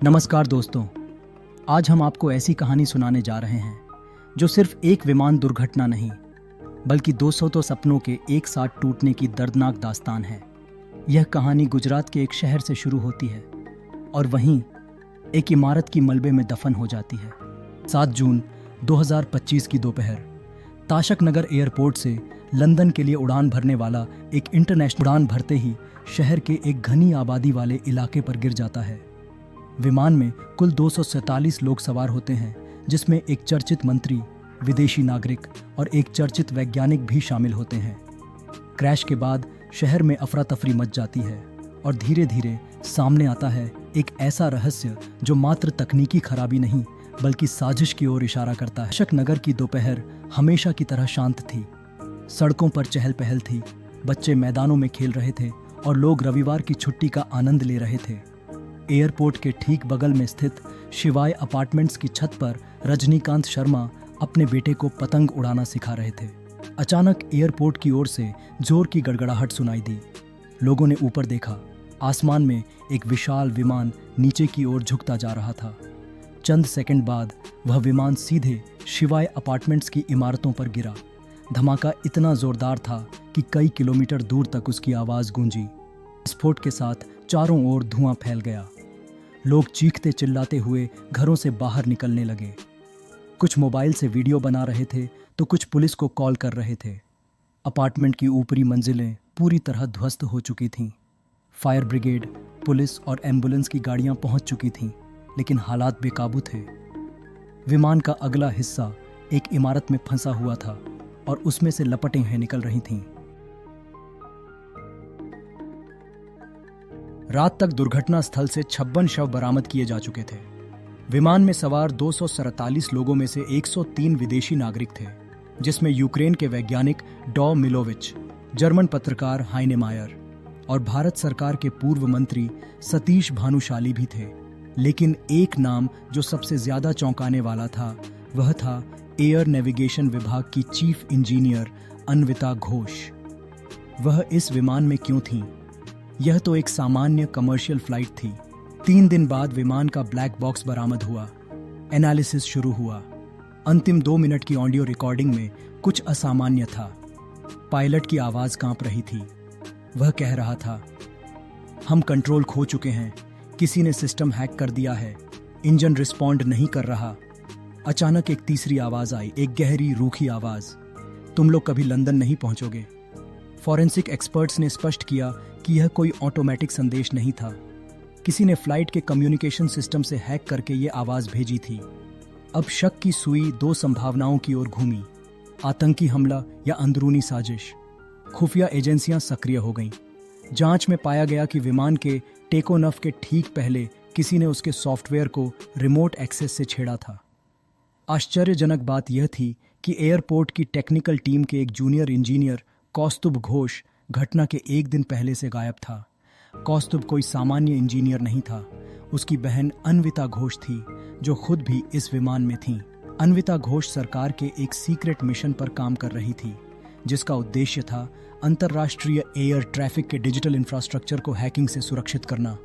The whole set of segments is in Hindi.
नमस्कार दोस्तों, आज हम आपको ऐसी कहानी सुनाने जा रहे हैं जो सिर्फ एक विमान दुर्घटना नहीं बल्कि 200 तो सपनों के एक साथ टूटने की दर्दनाक दास्तान है। यह कहानी गुजरात के एक शहर से शुरू होती है और वहीं एक इमारत की मलबे में दफन हो जाती है। 7 जून 2025 की दोपहर ताशक नगर एयरपोर्ट से लंदन के लिए उड़ान भरने वाला एक इंटरनेशनल उड़ान भरते ही शहर के एक घनी आबादी वाले इलाके पर गिर जाता है। विमान में कुल 247 लोग सवार होते हैं, जिसमें एक चर्चित मंत्री, विदेशी नागरिक और एक चर्चित वैज्ञानिक भी शामिल होते हैं। क्रैश के बाद शहर में अफरा तफरी मच जाती है और धीरे धीरे सामने आता है एक ऐसा रहस्य जो मात्र तकनीकी खराबी नहीं बल्कि साजिश की ओर इशारा करता है। ताशक नगर की दोपहर हमेशा की तरह शांत थी। सड़कों पर चहल पहल थी, बच्चे मैदानों में खेल रहे थे और लोग रविवार की छुट्टी का आनंद ले रहे थे। एयरपोर्ट के ठीक बगल में स्थित शिवाय अपार्टमेंट्स की छत पर रजनीकांत शर्मा अपने बेटे को पतंग उड़ाना सिखा रहे थे। अचानक एयरपोर्ट की ओर से जोर की गड़गड़ाहट सुनाई दी। लोगों ने ऊपर देखा। आसमान में एक विशाल विमान नीचे की ओर झुकता जा रहा था। चंद सेकंड बाद वह विमान सीधे शिवाय अपार्टमेंट्स की इमारतों पर गिरा। धमाका इतना जोरदार था कि कई किलोमीटर दूर तक उसकी आवाज गूंजी। विस्फोट के साथ चारों ओर धुआं फैल गया। लोग चीखते चिल्लाते हुए घरों से बाहर निकलने लगे। कुछ मोबाइल से वीडियो बना रहे थे तो कुछ पुलिस को कॉल कर रहे थे। अपार्टमेंट की ऊपरी मंजिलें पूरी तरह ध्वस्त हो चुकी थीं। फायर ब्रिगेड, पुलिस और एम्बुलेंस की गाड़ियां पहुंच चुकी थीं, लेकिन हालात बेकाबू थे। विमान का अगला हिस्सा एक इमारत में फंसा हुआ था और उसमें से लपटें निकल रही थीं। रात तक दुर्घटना स्थल से 56 शव बरामद किए जा चुके थे। विमान में सवार 247 लोगों में से 103 विदेशी नागरिक थे, जिसमें यूक्रेन के वैज्ञानिक डॉ मिलोविच, जर्मन पत्रकार हाइने मायर और भारत सरकार के पूर्व मंत्री सतीश भानुशाली भी थे। लेकिन एक नाम जो सबसे ज्यादा चौंकाने वाला था वह था एयर नेविगेशन विभाग की चीफ इंजीनियर अन्विता घोष। वह इस विमान में क्यों थीं? यह तो एक सामान्य कमर्शियल फ्लाइट थी। 3 दिन बाद विमान का ब्लैक बॉक्स बरामद हुआ। एनालिसिस शुरू हुआ। अंतिम 2 मिनट की ऑडियो रिकॉर्डिंग में कुछ असामान्य था। पायलट की आवाज कांप रही थी। वह कह रहा था, हम कंट्रोल खो चुके हैं, किसी ने सिस्टम हैक कर दिया है, इंजन रिस्पॉन्ड नहीं कर रहा। अचानक एक तीसरी आवाज आई, एक गहरी रूखी आवाज, तुम लोग कभी लंदन नहीं पहुंचोगे। फॉरेंसिक एक्सपर्ट्स ने स्पष्ट किया कि यह कोई ऑटोमेटिक संदेश नहीं था। किसी ने फ्लाइट के कम्युनिकेशन सिस्टम से हैक करके ये आवाज भेजी थी। अब शक की सुई 2 संभावनाओं की ओर घूमी, आतंकी हमला या अंदरूनी साजिश। खुफिया एजेंसियां सक्रिय हो गईं। जांच में पाया गया कि विमान के टेक ऑफ के ठीक पहले किसी ने उसके सॉफ्टवेयर को रिमोट एक्सेस से छेड़ा था। आश्चर्यजनक बात यह थी कि एयरपोर्ट की टेक्निकल टीम के एक जूनियर इंजीनियर कौस्तुभ घोष घटना के 1 दिन पहले से गायब था। कौस्तुभ कोई सामान्य इंजीनियर नहीं था। उसकी बहन अन्विता घोष थी, जो खुद भी इस विमान में थीं। अन्विता घोष सरकार के एक सीक्रेट मिशन पर काम कर रही थी, जिसका उद्देश्य था अंतर्राष्ट्रीय एयर ट्रैफिक के डिजिटल इंफ्रास्ट्रक्चर को हैकिंग से सुरक्षित करना।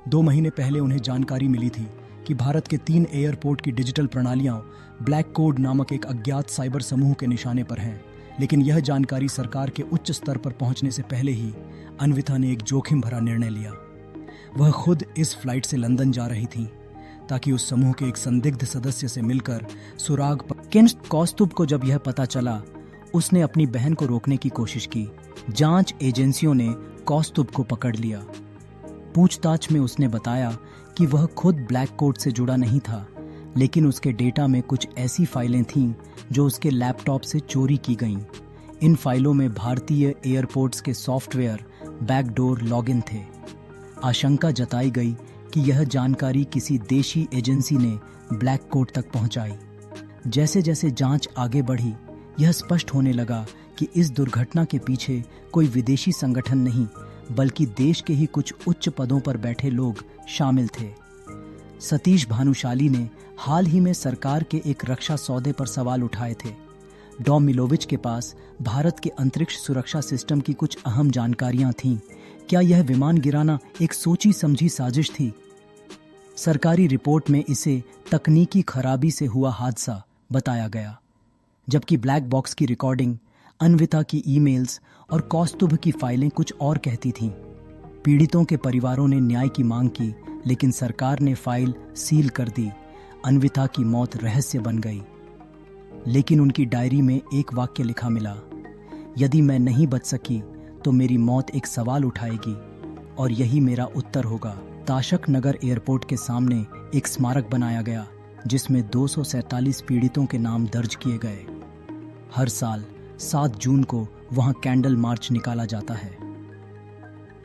2 महीने पहले उन्हें जानकारी मिली थी कि भारत के 3 एयरपोर्ट की डिजिटल प्रणालियां ब्लैक कोड नामक एक अज्ञात साइबर समूह के निशाने पर हैं। लेकिन यह जानकारी सरकार के उच्च स्तर पर पहुंचने से पहले ही अन्विता ने एक जोखिम भरा निर्णय लिया। वह खुद इस फ्लाइट से लंदन जा रही थी ताकि उस समूह के एक संदिग्ध सदस्य से मिलकर सुराग पर। कौस्तुभ को जब यह पता चला, उसने अपनी बहन को रोकने की कोशिश की। जांच एजेंसियों ने कौस्तुभ को पकड़ लिया। पूछताछ में उसने बताया कि वह खुद ब्लैक कोड से जुड़ा नहीं था, लेकिन उसके डेटा में कुछ ऐसी फाइलें थीं जो उसके लैपटॉप से चोरी की गईं। इन फाइलों में भारतीय एयरपोर्ट्स के सॉफ्टवेयर बैकडोर लॉगिन थे। आशंका जताई गई कि यह जानकारी किसी देशी एजेंसी ने ब्लैक कोड तक पहुंचाई। जैसे जैसे जांच आगे बढ़ी, यह स्पष्ट होने लगा कि इस दुर्घटना के पीछे कोई विदेशी संगठन नहीं बल्कि देश के ही कुछ उच्च पदों पर बैठे लोग शामिल थे। सतीश भानुशाली ने हाल ही में सरकार के एक रक्षा सौदे पर सवाल उठाए थे। डॉ मिलोविच के पास भारत के अंतरिक्ष सुरक्षा सिस्टम की कुछ अहम जानकारियां थीं। क्या यह विमान गिराना एक सोची समझी साजिश थी? सरकारी रिपोर्ट में इसे तकनीकी खराबी से हुआ हादसा बताया गया, जबकि ब्लैक बॉक्स की रिकॉर्डिंग, अन्विता की ईमेल्स और कौस्तुभ की फाइलें कुछ और कहती थीं। पीड़ितों के परिवारों ने न्याय की मांग की, लेकिन सरकार ने फाइल सील कर दी। अन्विता की मौत रहस्य बन गई, लेकिन उनकी डायरी में एक वाक्य लिखा मिला, यदि मैं नहीं बच सकी तो मेरी मौत एक सवाल उठाएगी और यही मेरा उत्तर होगा। ताशक नगर एयरपोर्ट के सामने एक स्मारक बनाया गया, जिसमें 247 पीड़ितों के नाम दर्ज किए गए। हर साल 7 जून को वहां कैंडल मार्च निकाला जाता है।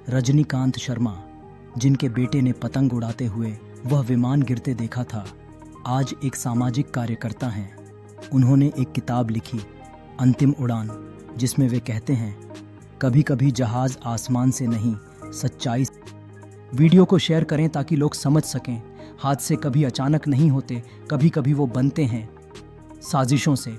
रजनीकांत शर्मा, जिनके बेटे ने पतंग उड़ाते हुए वह विमान गिरते देखा था, आज एक सामाजिक कार्यकर्ता हैं। उन्होंने एक किताब लिखी, अंतिम उड़ान, जिसमें वे कहते हैं, कभी कभी जहाज आसमान से नहीं, सच्चाई। वीडियो को शेयर करें ताकि लोग समझ सकें, हादसे कभी अचानक नहीं होते, कभी कभी वो बनते हैं साजिशों से।